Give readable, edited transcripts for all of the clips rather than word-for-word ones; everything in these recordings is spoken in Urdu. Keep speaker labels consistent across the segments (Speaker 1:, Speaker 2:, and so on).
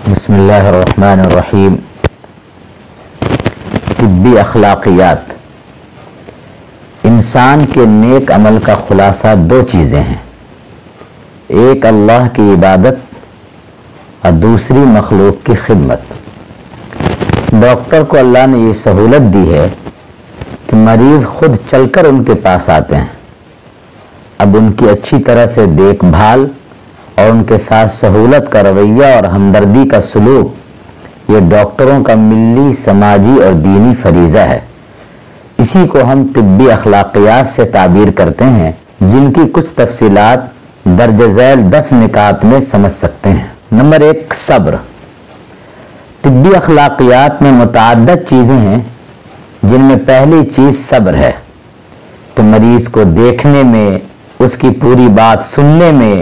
Speaker 1: بسم اللہ الرحمن الرحیم۔ طبی اخلاقیات۔ انسان کے نیک عمل کا خلاصہ دو چیزیں ہیں، ایک اللہ کی عبادت اور دوسری مخلوق کی خدمت۔ ڈاکٹر کو اللہ نے یہ سہولت دی ہے کہ مریض خود چل کر ان کے پاس آتے ہیں۔ اب ان کی اچھی طرح سے دیکھ بھال اور ان کے ساتھ سہولت کا رویہ اور ہمدردی کا سلوک یہ ڈاکٹروں کا ملی، سماجی اور دینی فریضہ ہے۔ اسی کو ہم طبی اخلاقیات سے تعبیر کرتے ہیں، جن کی کچھ تفصیلات درج ذیل 10 نکات میں سمجھ سکتے ہیں۔ نمبر 1، صبر۔ طبی اخلاقیات میں متعدد چیزیں ہیں، جن میں پہلی چیز صبر ہے کہ مریض کو دیکھنے میں، اس کی پوری بات سننے میں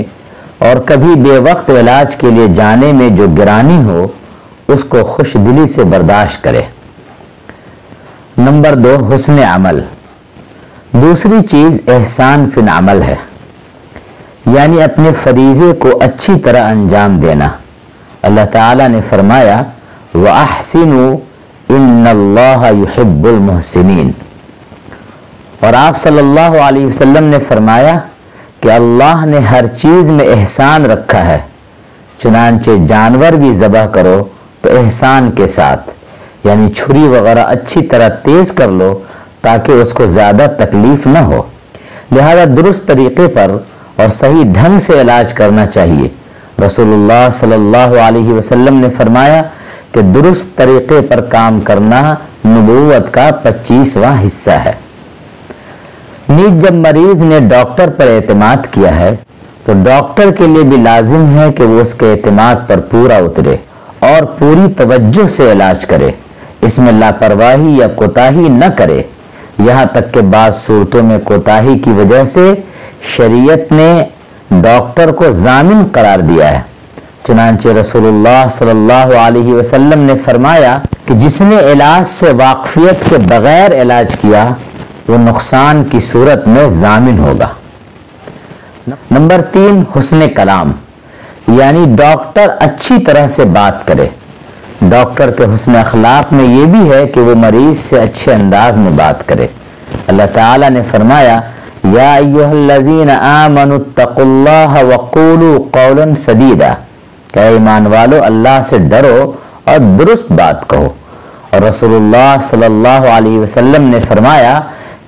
Speaker 1: اور کبھی بے وقت علاج کے لیے جانے میں جو گرانی ہو اس کو خوش دلی سے برداشت کرے۔ نمبر 2، حسن عمل۔ دوسری چیز احسان فی العمل ہے، یعنی اپنے فریضے کو اچھی طرح انجام دینا۔ اللہ تعالیٰ نے فرمایا وَأَحْسِنُوا إِنَّ اللَّهَ يُحِبُّ الْمُحْسِنِينَ، اور آپ صلی اللہ علیہ وسلم نے فرمایا کہ اللہ نے ہر چیز میں احسان رکھا ہے، چنانچہ جانور بھی ذبح کرو تو احسان کے ساتھ، یعنی چھری وغیرہ اچھی طرح تیز کر لو تاکہ اس کو زیادہ تکلیف نہ ہو۔ لہذا درست طریقے پر اور صحیح ڈھنگ سے علاج کرنا چاہیے۔ رسول اللہ صلی اللہ علیہ وسلم نے فرمایا کہ درست طریقے پر کام کرنا نبوت کا 25واں حصہ ہے۔ نیز جب مریض نے ڈاکٹر پر اعتماد کیا ہے تو ڈاکٹر کے لیے بھی لازم ہے کہ وہ اس کے اعتماد پر پورا اترے اور پوری توجہ سے علاج کرے، اس میں لاپرواہی یا کوتاہی نہ کرے۔ یہاں تک کہ بعض صورتوں میں کوتاہی کی وجہ سے شریعت نے ڈاکٹر کو ضامن قرار دیا ہے۔ چنانچہ رسول اللہ صلی اللہ علیہ وسلم نے فرمایا کہ جس نے علاج سے واقفیت کے بغیر علاج کیا وہ نقصان کی صورت میں ضامن ہوگا۔ نمبر 3، حسن کلام، یعنی ڈاکٹر اچھی طرح سے بات کرے۔ ڈاکٹر کے حسن اخلاق میں یہ بھی ہے کہ وہ مریض سے اچھے انداز میں بات کرے۔ اللہ تعالیٰ نے فرمایا یا ایھا الذین آمنوا اتقوا اللہ وقولوا قولا سدیدا، کہ ایمان والو اللہ سے ڈرو اور درست بات کہو۔ اور رسول اللہ صلی اللہ علیہ وسلم نے فرمایا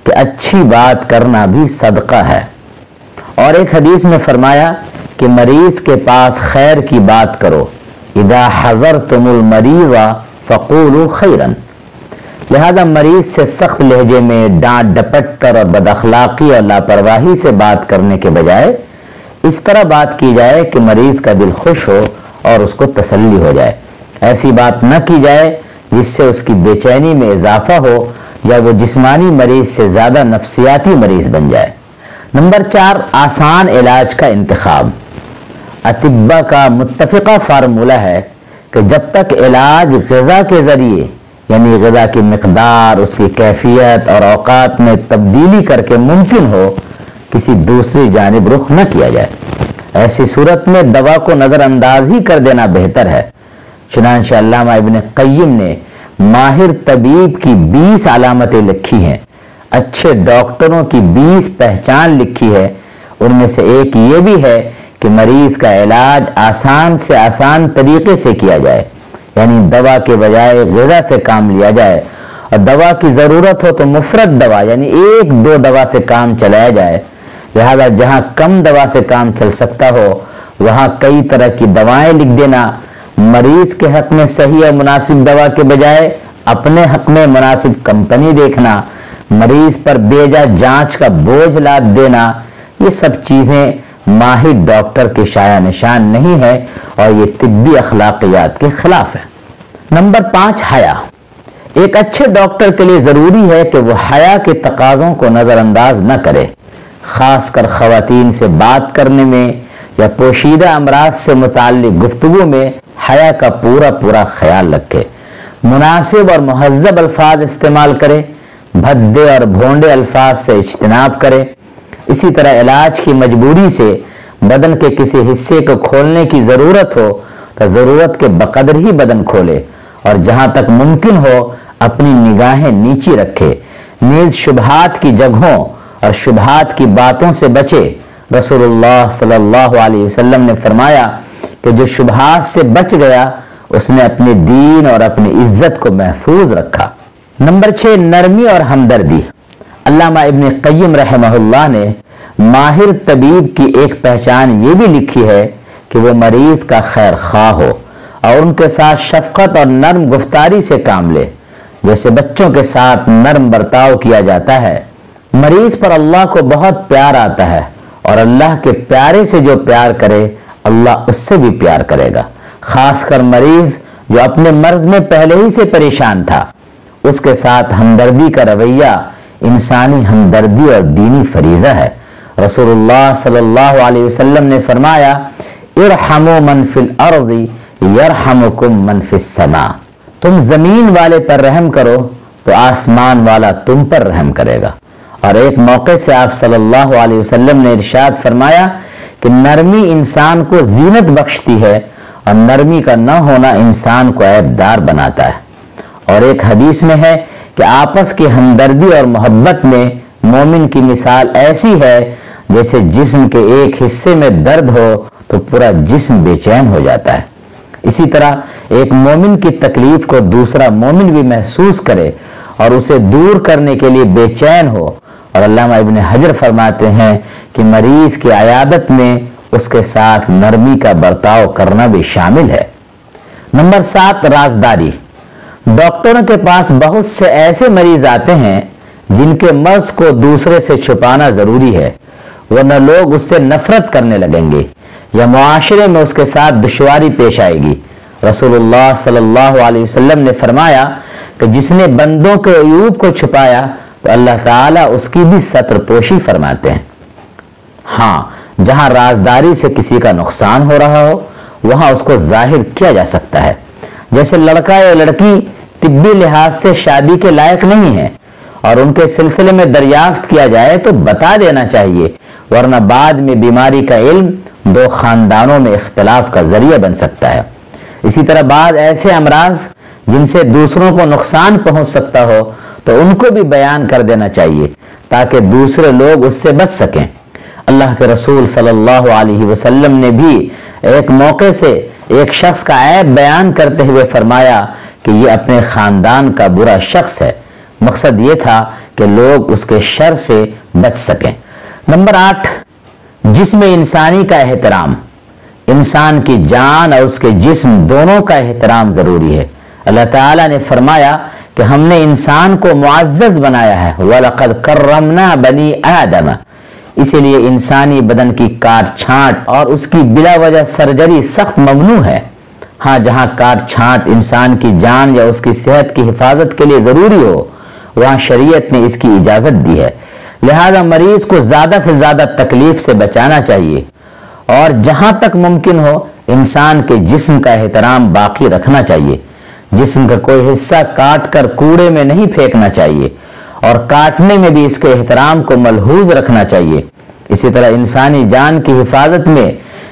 Speaker 1: کہ اچھی بات کرنا بھی صدقہ ہے۔ اور ایک حدیث میں فرمایا کہ مریض کے پاس خیر کی بات کرو، اذا حضرتم المریض فقولوا خیرا۔ لہذا مریض سے سخت لہجے میں ڈانٹ ڈپٹ کر اور بد اخلاقی اور لاپرواہی سے بات کرنے کے بجائے اس طرح بات کی جائے کہ مریض کا دل خوش ہو اور اس کو تسلی ہو جائے۔ ایسی بات نہ کی جائے جس سے اس کی بے چینی میں اضافہ ہو یا وہ جسمانی مریض سے زیادہ نفسیاتی مریض بن جائے۔ نمبر 4، آسان علاج کا انتخاب۔ اطباء کا متفقہ فارمولہ ہے کہ جب تک علاج غذا کے ذریعے، یعنی غذا کی مقدار، اس کی کیفیت اور اوقات میں تبدیلی کر کے ممکن ہو، کسی دوسری جانب رخ نہ کیا جائے۔ ایسی صورت میں دوا کو نظر انداز ہی کر دینا بہتر ہے۔ چنانچہ علامہ ابن قیم نے ماہر طبیب کی 20 علامتیں لکھی ہیں، اچھے ڈاکٹروں کی 20 پہچان لکھی ہے۔ ان میں سے ایک یہ بھی ہے کہ مریض کا علاج آسان سے آسان طریقے سے کیا جائے، یعنی دوا کے بجائے غذا سے کام لیا جائے، اور دوا کی ضرورت ہو تو مفرد دوا، یعنی 1-2 دوا سے کام چلایا جائے۔ لہذا جہاں کم دوا سے کام چل سکتا ہو وہاں کئی طرح کی دوائیں لکھ دینا، مریض کے حق میں صحیح اور مناسب دوا کے بجائے اپنے حق میں مناسب کمپنی دیکھنا، مریض پر بیجا جانچ کا بوجھ لاد دینا، یہ سب چیزیں ماہر ڈاکٹر کے شایع نشان نہیں ہے اور یہ طبی اخلاقیات کے خلاف ہے۔ نمبر 5، حیا۔ ایک اچھے ڈاکٹر کے لیے ضروری ہے کہ وہ حیا کے تقاضوں کو نظر انداز نہ کرے، خاص کر خواتین سے بات کرنے میں یا پوشیدہ امراض سے متعلق گفتگو میں حیا کا پورا خیال رکھے، مناسب اور مہذب الفاظ استعمال کرے، بھدے اور بھونڈے الفاظ سے اجتناب کرے۔ اسی طرح علاج کی مجبوری سے بدن کے کسی حصے کو کھولنے کی ضرورت ہو تو ضرورت کے بقدر ہی بدن کھولے اور جہاں تک ممکن ہو اپنی نگاہیں نیچی رکھے، نیز شبہات کی جگہوں اور شبہات کی باتوں سے بچے۔ رسول اللہ صلی اللہ علیہ وسلم نے فرمایا کہ جو شبہات سے بچ گیا اس نے اپنے دین اور اپنی عزت کو محفوظ رکھا۔ نمبر 6، نرمی اور ہمدردی۔ علامہ ابن قیم رحمہ اللہ نے ماہر طبیب کی ایک پہچان یہ بھی لکھی ہے کہ وہ مریض کا خیر خواہ ہو اور ان کے ساتھ شفقت اور نرم گفتاری سے کام لے، جیسے بچوں کے ساتھ نرم برتاؤ کیا جاتا ہے۔ مریض پر اللہ کو بہت پیار آتا ہے اور اللہ کے پیارے سے جو پیار کرے اللہ اس سے بھی پیار کرے گا۔ خاص کر مریض جو اپنے مرض میں پہلے ہی سے پریشان تھا، اس کے ساتھ ہمدردی کا رویہ انسانی ہمدردی اور دینی فریضہ ہے۔ رسول اللہ صلی اللہ علیہ وسلم نے فرمایا، ارحموا من فی الارض یرحمکم من فی السماء۔ تم زمین والے پر رحم کرو تو آسمان والا تم پر رحم کرے گا۔ اور ایک موقع سے آپ صلی اللہ علیہ وسلم نے ارشاد فرمایا کہ نرمی انسان کو زینت بخشتی ہے اور نرمی کا نہ ہونا انسان کو عیبدار بناتا ہے۔ اور ایک حدیث میں ہے کہ آپس کی ہمدردی اور محبت میں مومن کی مثال ایسی ہے جیسے جسم کے ایک حصے میں درد ہو تو پورا جسم بے چین ہو جاتا ہے۔ اسی طرح ایک مومن کی تکلیف کو دوسرا مومن بھی محسوس کرے اور اسے دور کرنے کے لیے بے چین ہو۔ اور علامہ ابن حجر فرماتے ہیں کہ مریض کی عیادت میں اس کے ساتھ نرمی کا برتاؤ کرنا بھی شامل ہے۔ نمبر 7، رازداری۔ ڈاکٹروں کے پاس بہت سے ایسے مریض آتے ہیں جن کے مرض کو دوسرے سے چھپانا ضروری ہے، ورنہ لوگ اس سے نفرت کرنے لگیں گے یا معاشرے میں اس کے ساتھ دشواری پیش آئے گی۔ رسول اللہ صلی اللہ علیہ وسلم نے فرمایا کہ جس نے بندوں کے عیوب کو چھپایا تو اللہ تعالیٰ اس کی بھی ستر پوشی فرماتے ہیں۔ ہاں، جہاں رازداری سے کسی کا نقصان ہو رہا ہو وہاں اس کو ظاہر کیا جا سکتا ہے۔ جیسے لڑکا یا لڑکی طبی لحاظ سے شادی کے لائق نہیں ہے اور ان کے سلسلے میں دریافت کیا جائے تو بتا دینا چاہیے، ورنہ بعد میں بیماری کا علم دو خاندانوں میں اختلاف کا ذریعہ بن سکتا ہے۔ اسی طرح بعض ایسے امراض جن سے دوسروں کو نقصان پہنچ سکتا ہو تو ان کو بھی بیان کر دینا چاہیے تاکہ دوسرے لوگ اس سے بچ سکیں۔ اللہ کے رسول صلی اللہ علیہ وسلم نے بھی ایک موقع سے ایک شخص کا عیب بیان کرتے ہوئے فرمایا کہ یہ اپنے خاندان کا برا شخص ہے۔ مقصد یہ تھا کہ لوگ اس کے شر سے بچ سکیں۔ نمبر 8، جسم انسانی کا احترام۔ انسان کی جان اور اس کے جسم دونوں کا احترام ضروری ہے۔ اللہ تعالیٰ نے فرمایا کہ ہم نے انسان کو معزز بنایا ہے، وَلَقَدْ كَرَّمْنَا بَنِي آدَمَ۔ اسی لیے انسانی بدن کی کاٹ چھانٹ اور اس کی بلا وجہ سرجری سخت ممنوع ہے۔ ہاں، جہاں کاٹ چھانٹ انسان کی جان یا اس کی صحت کی حفاظت کے لیے ضروری ہو وہاں شریعت نے اس کی اجازت دی ہے، لہذا مریض کو زیادہ سے زیادہ تکلیف سے بچانا چاہیے اور جہاں تک ممکن ہو انسان کے جسم کا احترام باقی رکھنا چاہیے۔ جسم کا کوئی حصہ کاٹ کر کوڑے میں نہیں پھینکنا چاہیے اور کاٹنے میں بھی اس کے احترام کو ملحوظ رکھنا چاہیے۔ اسی طرح انسانی جان کی حفاظت میں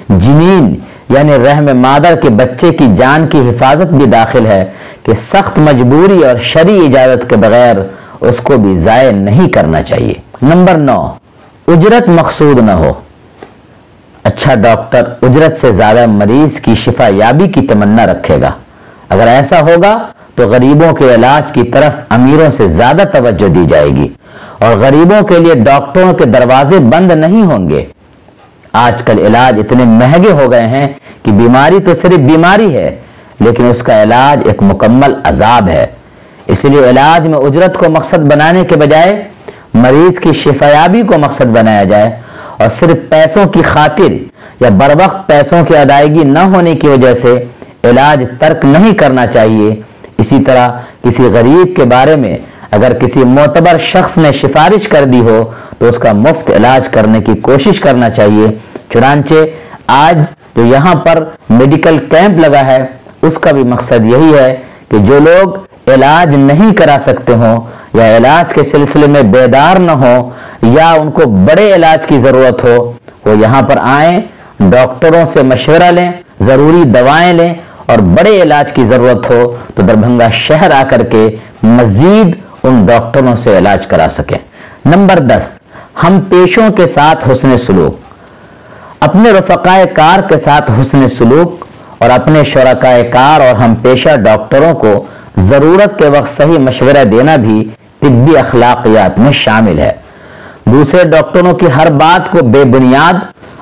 Speaker 1: جنین یعنی رحم مادر کے بچے کی جان کی حفاظت بھی داخل ہے کہ سخت مجبوری اور شرعی اجازت کے بغیر اس کو بھی ضائع نہیں کرنا چاہیے۔ نمبر 9، اجرت مقصود نہ ہو۔ اچھا ڈاکٹر اجرت سے زیادہ مریض کی شفا یابی کی تمنا رکھے گا۔ اگر ایسا ہوگا تو غریبوں کے علاج کی طرف امیروں سے زیادہ توجہ دی جائے گی اور غریبوں کے لیے ڈاکٹروں کے دروازے بند نہیں ہوں گے۔ آج کل علاج اتنے مہنگے ہو گئے ہیں کہ بیماری تو صرف بیماری ہے لیکن اس کا علاج ایک مکمل عذاب ہے۔ اس لیے علاج میں اجرت کو مقصد بنانے کے بجائے مریض کی شفایابی کو مقصد بنایا جائے اور صرف پیسوں کی خاطر یا بروقت پیسوں کی ادائیگی نہ ہونے کی وجہ سے علاج ترک نہیں کرنا چاہیے۔ اسی طرح کسی غریب کے بارے میں اگر کسی معتبر شخص نے سفارش کر دی ہو تو اس کا مفت علاج کرنے کی کوشش کرنا چاہیے۔ چنانچہ آج جو یہاں پر میڈیکل کیمپ لگا ہے اس کا بھی مقصد یہی ہے کہ جو لوگ علاج نہیں کرا سکتے ہوں یا علاج کے سلسلے میں بیدار نہ ہوں یا ان کو بڑے علاج کی ضرورت ہو وہ یہاں پر آئیں، ڈاکٹروں سے مشورہ لیں ضروری دوائیں لیں اور بڑے علاج کی ضرورت ہو تو دربھنگہ شہر آ کر کے مزید ان ڈاکٹروں سے علاج کرا سکیں۔ نمبر 10، ہم پیشوں کے ساتھ حسن سلوک۔ اپنے رفقائے کار کے ساتھ حسن سلوک اور اپنے شرکائے کار اور ہم پیشہ ڈاکٹروں کو ضرورت کے وقت صحیح مشورہ دینا بھی طبی اخلاقیات میں شامل ہے۔ دوسرے ڈاکٹروں کی ہر بات کو بے بنیاد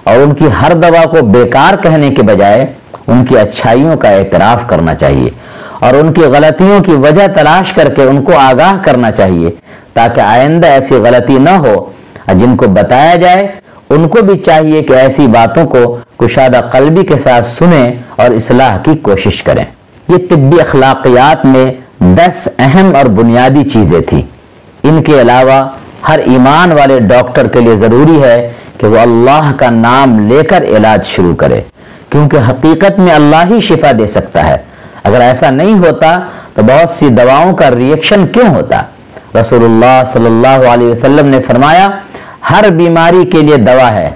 Speaker 1: اور ان کی ہر دوا کو بیکار کہنے کے بجائے ان کی اچھائیوں کا اعتراف کرنا چاہیے اور ان کی غلطیوں کی وجہ تلاش کر کے ان کو آگاہ کرنا چاہیے تاکہ آئندہ ایسی غلطی نہ ہو۔ جن کو بتایا جائے ان کو بھی چاہیے کہ ایسی باتوں کو کشادہ قلبی کے ساتھ سنیں اور اصلاح کی کوشش کریں۔ یہ طبی اخلاقیات میں 10 اہم اور بنیادی چیزیں تھیں۔ ان کے علاوہ ہر ایمان والے ڈاکٹر کے لیے ضروری ہے کہ وہ اللہ کا نام لے کر علاج شروع کرے، کیونکہ حقیقت میں اللہ ہی شفا دے سکتا ہے۔ اگر ایسا نہیں ہوتا تو بہت سی دواؤں کا ریئیکشن کیوں ہوتا؟ رسول اللہ صلی اللہ علیہ وسلم نے فرمایا، ہر بیماری کے لیے دوا ہے۔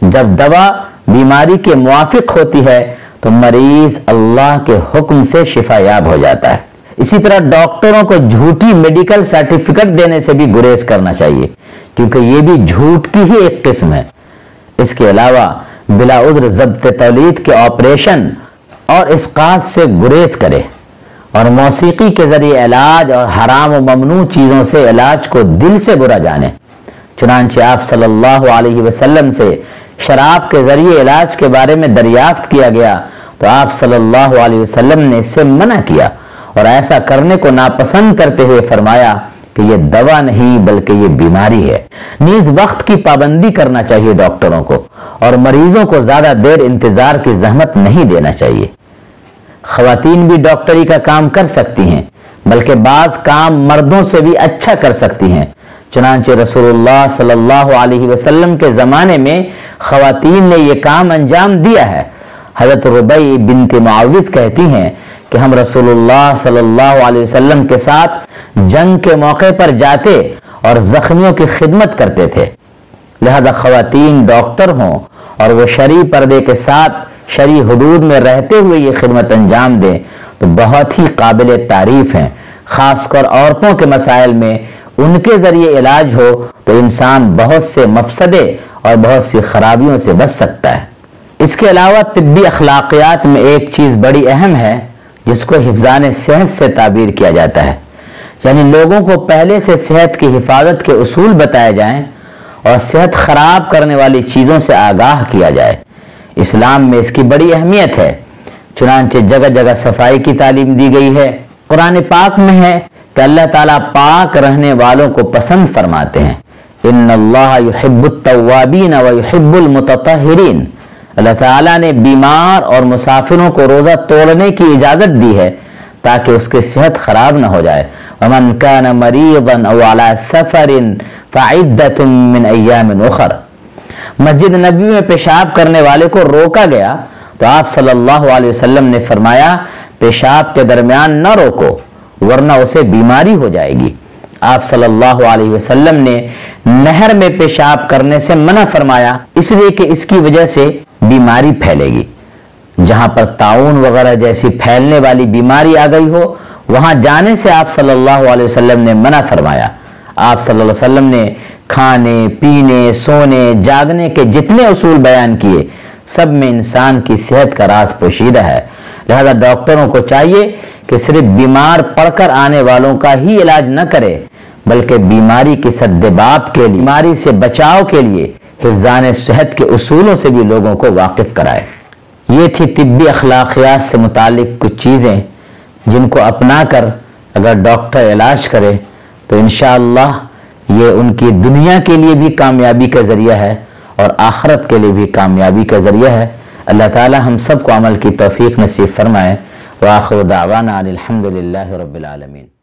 Speaker 1: جب دوا بیماری کے موافق ہوتی ہے تو مریض اللہ کے حکم سے شفا یاب ہو جاتا ہے۔ اسی طرح ڈاکٹروں کو جھوٹی میڈیکل سرٹیفکیٹ دینے سے بھی گریز کرنا چاہیے، کیونکہ یہ بھی جھوٹ کی ہی ایک قسم ہے۔ اس کے علاوہ بلا عذر ضبط تولید کے آپریشن اور اسقاط سے گریز کرے اور موسیقی کے ذریعے علاج اور حرام و ممنوع چیزوں سے علاج کو دل سے برا جانے۔ چنانچہ آپ صلی اللہ علیہ وسلم سے شراب کے ذریعے علاج کے بارے میں دریافت کیا گیا تو آپ صلی اللہ علیہ وسلم نے اس سے منع کیا اور ایسا کرنے کو ناپسند کرتے ہوئے فرمایا کہ یہ دوا نہیں بلکہ یہ بیماری ہے۔ نیز وقت کی پابندی کرنا چاہیے ڈاکٹروں کو اور مریضوں کو زیادہ دیر انتظار کی زحمت نہیں دینا چاہیے۔ خواتین بھی ڈاکٹری کا کام کر سکتی ہیں، بلکہ بعض کام مردوں سے بھی اچھا کر سکتی ہیں۔ چنانچہ رسول اللہ صلی اللہ علیہ وسلم کے زمانے میں خواتین نے یہ کام انجام دیا ہے۔ حضرت ربیع بنت معوذ کہتی ہیں کہ ہم رسول اللہ صلی اللہ علیہ وسلم کے ساتھ جنگ کے موقع پر جاتے اور زخمیوں کی خدمت کرتے تھے، لہذا خواتین ڈاکٹر ہوں اور وہ شرعی پردے کے ساتھ شرعی حدود میں رہتے ہوئے یہ خدمت انجام دیں تو بہت ہی قابل تعریف ہیں۔ خاص کر عورتوں کے مسائل میں ان کے ذریعے علاج ہو تو انسان بہت سے مفسدے اور بہت سی خرابیوں سے بچ سکتا ہے۔ اس کے علاوہ طبی اخلاقیات میں ایک چیز بڑی اہم ہے جس کو حفظان صحت سے تعبیر کیا جاتا ہے، یعنی لوگوں کو پہلے سے صحت کی حفاظت کے اصول بتائے جائیں اور صحت خراب کرنے والی چیزوں سے آگاہ کیا جائے۔ اسلام میں اس کی بڑی اہمیت ہے، چنانچہ جگہ جگہ صفائی کی تعلیم دی گئی ہے۔ قرآن پاک میں ہے کہ اللہ تعالیٰ پاک رہنے والوں کو پسند فرماتے ہیں، ان اللہ یحب التوابین ویحب المتطہرین۔ اللہ تعالیٰ نے بیمار اور مسافروں کو روزہ توڑنے کی اجازت دی ہے تاکہ اس کی صحت خراب نہ ہو جائے۔ ومن کان مریضا او علی سفر فعدۃ من ایام اخر۔ مسجد نبوی میں پیشاب کرنے والے کو روکا گیا تو آپ صلی اللہ علیہ وسلم نے فرمایا پیشاب کے درمیان نہ روکو ورنہ اسے بیماری ہو جائے گی۔ آپ صلی اللہ علیہ وسلم نے نہر میں پیشاب کرنے سے منع فرمایا، اس لیے کہ اس کی وجہ سے بیماری پھیلے گی۔ جہاں پر طاعون وغیرہ جیسی پھیلنے والی بیماری آ گئی ہو وہاں جانے سے آپ صلی اللہ علیہ وسلم نے منع فرمایا۔ آپ صلی اللہ علیہ وسلم نے کھانے، پینے، سونے، جاگنے کے جتنے اصول بیان کیے سب میں انسان کی صحت کا راز پوشیدہ ہے، لہذا ڈاکٹروں کو چاہیے کہ صرف بیمار پڑ کر آنے والوں کا ہی علاج نہ کرے بلکہ بیماری کی سدباب کے لیے، بیماری سے بچاؤ کے لیے حفظان صحت کے اصولوں سے بھی لوگوں کو واقف کرائے۔ یہ تھی طبی اخلاقیات سے متعلق کچھ چیزیں جن کو اپنا کر اگر ڈاکٹر علاج کرے تو انشاءاللہ یہ ان کی دنیا کے لیے بھی کامیابی کا ذریعہ ہے اور آخرت کے لیے بھی کامیابی کا ذریعہ ہے۔ اللہ تعالی ہم سب کو عمل کی توفیق نصیب فرمائے۔ وآخر دعوانا الحمد للہ رب العالمین۔